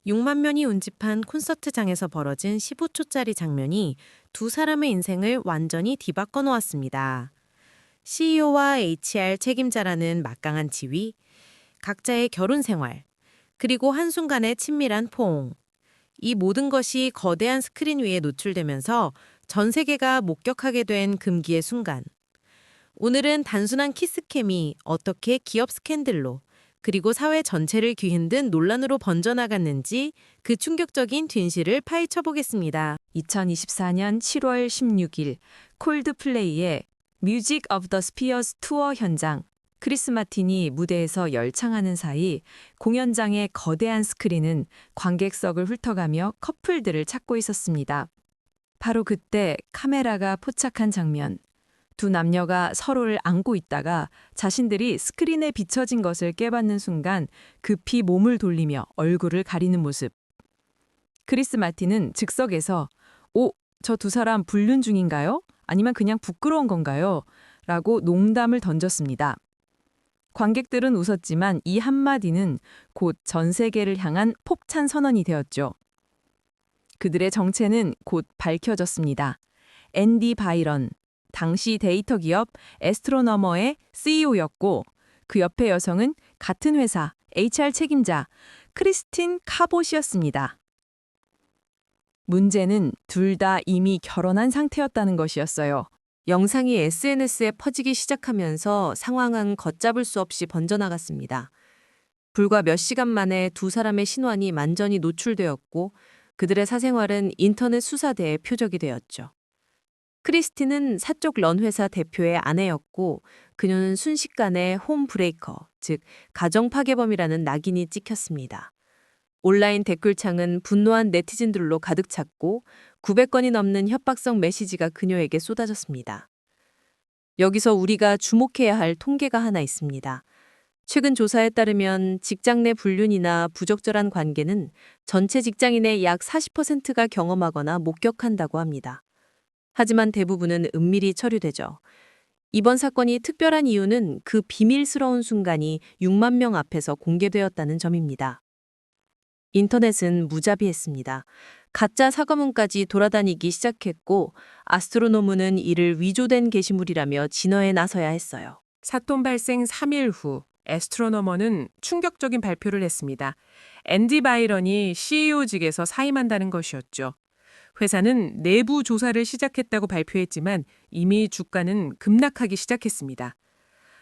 6만 명이 운집한 콘서트장에서 벌어진 15초짜리 장면이 두 사람의 인생을 완전히 뒤바꿔 놓았습니다. CEO와 HR 책임자라는 막강한 지위, 각자의 결혼 생활, 그리고 한순간의 친밀한 포옹. 이 모든 것이 거대한 스크린 위에 노출되면서 전 세계가 목격하게 된 금기의 순간. 오늘은 단순한 키스캠이 어떻게 기업 스캔들로 그리고 사회 전체를 뒤흔든 논란으로 번져나갔는지 그 충격적인 진실을 파헤쳐 보겠습니다. 2024년 7월 16일 콜드플레이의 뮤직 오브 더 스피어스 투어 현장. 크리스 마틴이 무대에서 열창하는 사이 공연장의 거대한 스크린은 관객석을 훑어가며 커플들을 찾고 있었습니다. 바로 그때 카메라가 포착한 장면. 두 남녀가 서로를 안고 있다가 자신들이 스크린에 비춰진 것을 깨닫는 순간 급히 몸을 돌리며 얼굴을 가리는 모습. 크리스 마틴은 즉석에서 저 두 사람 불륜 중인가요? 아니면 그냥 부끄러운 건가요? 라고 농담을 던졌습니다. 관객들은 웃었지만 이 한마디는 곧 전 세계를 향한 폭찬 선언이 되었죠. 그들의 정체는 곧 밝혀졌습니다. 앤디 바이런, 당시 데이터 기업 애스트로너머의 CEO였고 그 옆의 여성은 같은 회사 HR 책임자 크리스틴 카봇이었습니다. 문제는 둘 다 이미 결혼한 상태였다는 것이었어요. 영상이 SNS에 퍼지기 시작하면서 상황은 걷잡을 수 없이 번져나갔습니다. 불과 몇 시간 만에 두 사람의 신원이 만전히 노출되었고 그들의 사생활은 인터넷 수사대의 표적이 되었죠. 크리스티는 사적 런 회사 대표의 아내였고 그녀는 순식간에 홈 브레이커, 즉 가정 파괴범이라는 낙인이 찍혔습니다. 온라인 댓글창은 분노한 네티즌들로 가득 찼고 900건이 넘는 협박성 메시지가 그녀에게 쏟아졌습니다. 여기서 우리가 주목해야 할 통계가 하나 있습니다. 최근 조사에 따르면 직장 내 불륜이나 부적절한 관계는 전체 직장인의 약 40%가 경험하거나 목격한다고 합니다. 하지만 대부분은 은밀히 처리되죠. 이번 사건이 특별한 이유는 그 비밀스러운 순간이 6만 명 앞에서 공개되었다는 점입니다. 인터넷은 무자비했습니다. 가짜 사과문까지 돌아다니기 시작했고 아스트로노무는 이를 위조된 게시물이라며 진화에 나서야 했어요. 사건 발생 3일 후 애스트로너머는 충격적인 발표를 했습니다. 앤디 바이런이 CEO직에서 사임한다는 것이었죠. 회사는 내부 조사를 시작했다고 발표했지만 이미 주가는 급락하기 시작했습니다.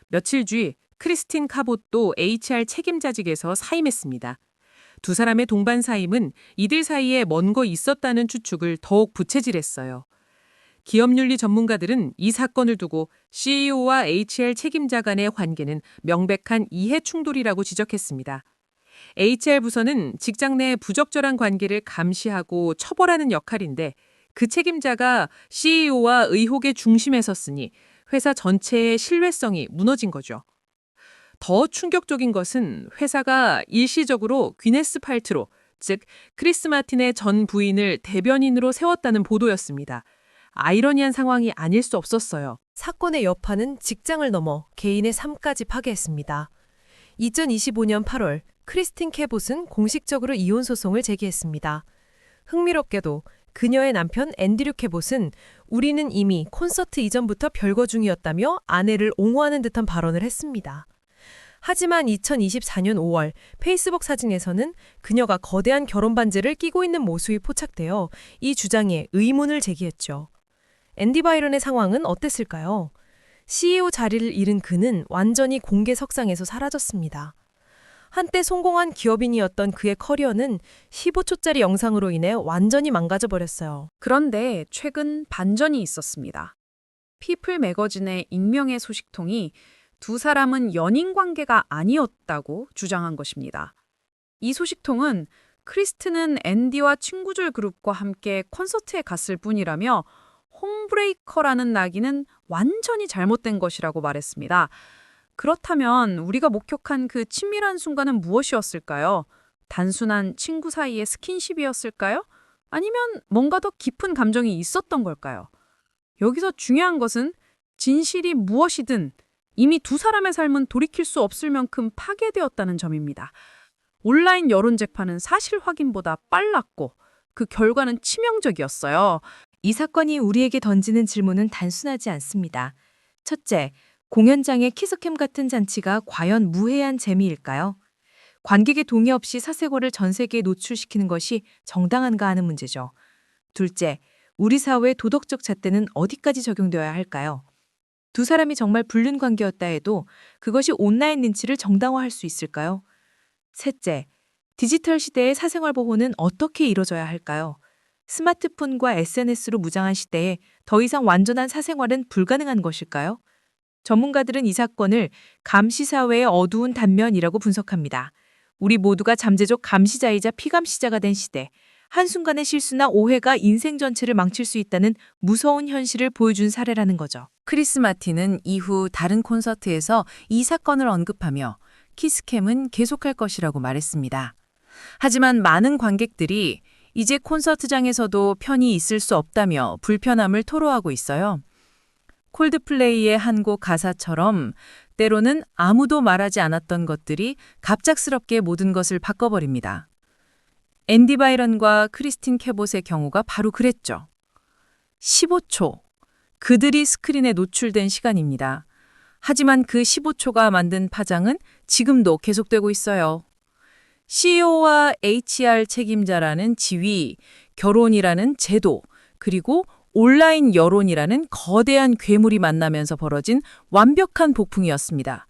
며칠 뒤 크리스틴 카봇도 HR 책임자직에서 사임했습니다. 두 사람의 동반 사임은 이들 사이에 뭔가 있었다는 추측을 더욱 부채질했어요. 기업윤리 전문가들은 이 사건을 두고 CEO와 HR 책임자 간의 관계는 명백한 이해 충돌이라고 지적했습니다. HR 부서는 직장 내 부적절한 관계를 감시하고 처벌하는 역할인데 그 책임자가 CEO와 의혹의 중심에 섰으니 회사 전체의 신뢰성이 무너진 거죠. 더 충격적인 것은 회사가 일시적으로 귀네스 팔트로, 즉 크리스 마틴의 전 부인을 대변인으로 세웠다는 보도였습니다. 아이러니한 상황이 아닐 수 없었어요. 사건의 여파는 직장을 넘어 개인의 삶까지 파괴했습니다. 2025년 8월 크리스틴 캐봇은 공식적으로 이혼 소송을 제기했습니다. 흥미롭게도 그녀의 남편 앤드류 캐봇은 우리는 이미 콘서트 이전부터 별거 중이었다며 아내를 옹호하는 듯한 발언을 했습니다. 하지만 2024년 5월 페이스북 사진에서는 그녀가 거대한 결혼 반지를 끼고 있는 모습이 포착되어 이 주장에 의문을 제기했죠. 앤디 바이런의 상황은 어땠을까요? CEO 자리를 잃은 그는 완전히 공개석상에서 사라졌습니다. 한때 성공한 기업인이었던 그의 커리어는 15초짜리 영상으로 인해 완전히 망가져버렸어요. 그런데 최근 반전이 있었습니다. 피플 매거진의 익명의 소식통이 두 사람은 연인 관계가 아니었다고 주장한 것입니다. 이 소식통은 크리스트는 앤디와 친구들 그룹과 함께 콘서트에 갔을 뿐이라며 홈브레이커라는 낙인은 완전히 잘못된 것이라고 말했습니다. 그렇다면 우리가 목격한 그 친밀한 순간은 무엇이었을까요? 단순한 친구 사이의 스킨십이었을까요? 아니면 뭔가 더 깊은 감정이 있었던 걸까요? 여기서 중요한 것은 진실이 무엇이든 이미 두 사람의 삶은 돌이킬 수 없을 만큼 파괴되었다는 점입니다. 온라인 여론 재판은 사실 확인보다 빨랐고 그 결과는 치명적이었어요. 이 사건이 우리에게 던지는 질문은 단순하지 않습니다. 첫째, 공연장의 키스캠 같은 잔치가 과연 무해한 재미일까요? 관객의 동의 없이 사생활을 전 세계에 노출시키는 것이 정당한가 하는 문제죠. 둘째, 우리 사회의 도덕적 잣대는 어디까지 적용되어야 할까요? 두 사람이 정말 불륜 관계였다 해도 그것이 온라인 린치를 정당화할 수 있을까요? 셋째, 디지털 시대의 사생활 보호는 어떻게 이루어져야 할까요? 스마트폰과 SNS로 무장한 시대에 더 이상 완전한 사생활은 불가능한 것일까요? 전문가들은 이 사건을 감시사회의 어두운 단면이라고 분석합니다. 우리 모두가 잠재적 감시자이자 피감시자가 된 시대, 한순간의 실수나 오해가 인생 전체를 망칠 수 있다는 무서운 현실을 보여준 사례라는 거죠. 크리스 마틴은 이후 다른 콘서트에서 이 사건을 언급하며 키스캠은 계속할 것이라고 말했습니다. 하지만 많은 관객들이 이제 콘서트장에서도 편히 있을 수 없다며 불편함을 토로하고 있어요. 콜드플레이의 한 곡 가사처럼 때로는 아무도 말하지 않았던 것들이 갑작스럽게 모든 것을 바꿔버립니다. 앤디 바이런과 크리스틴 캐봇의 경우가 바로 그랬죠. 15초. 그들이 스크린에 노출된 시간입니다. 하지만 그 15초가 만든 파장은 지금도 계속되고 있어요. CEO와 HR 책임자라는 지위, 결혼이라는 제도, 그리고 온라인 여론이라는 거대한 괴물이 만나면서 벌어진 완벽한 폭풍이었습니다.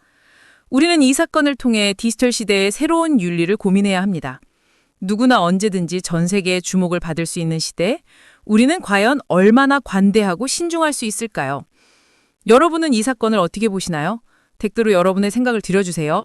우리는 이 사건을 통해 디지털 시대의 새로운 윤리를 고민해야 합니다. 누구나 언제든지 전 세계의 주목을 받을 수 있는 시대에 우리는 과연 얼마나 관대하고 신중할 수 있을까요? 여러분은 이 사건을 어떻게 보시나요? 댓글로 여러분의 생각을 들려주세요.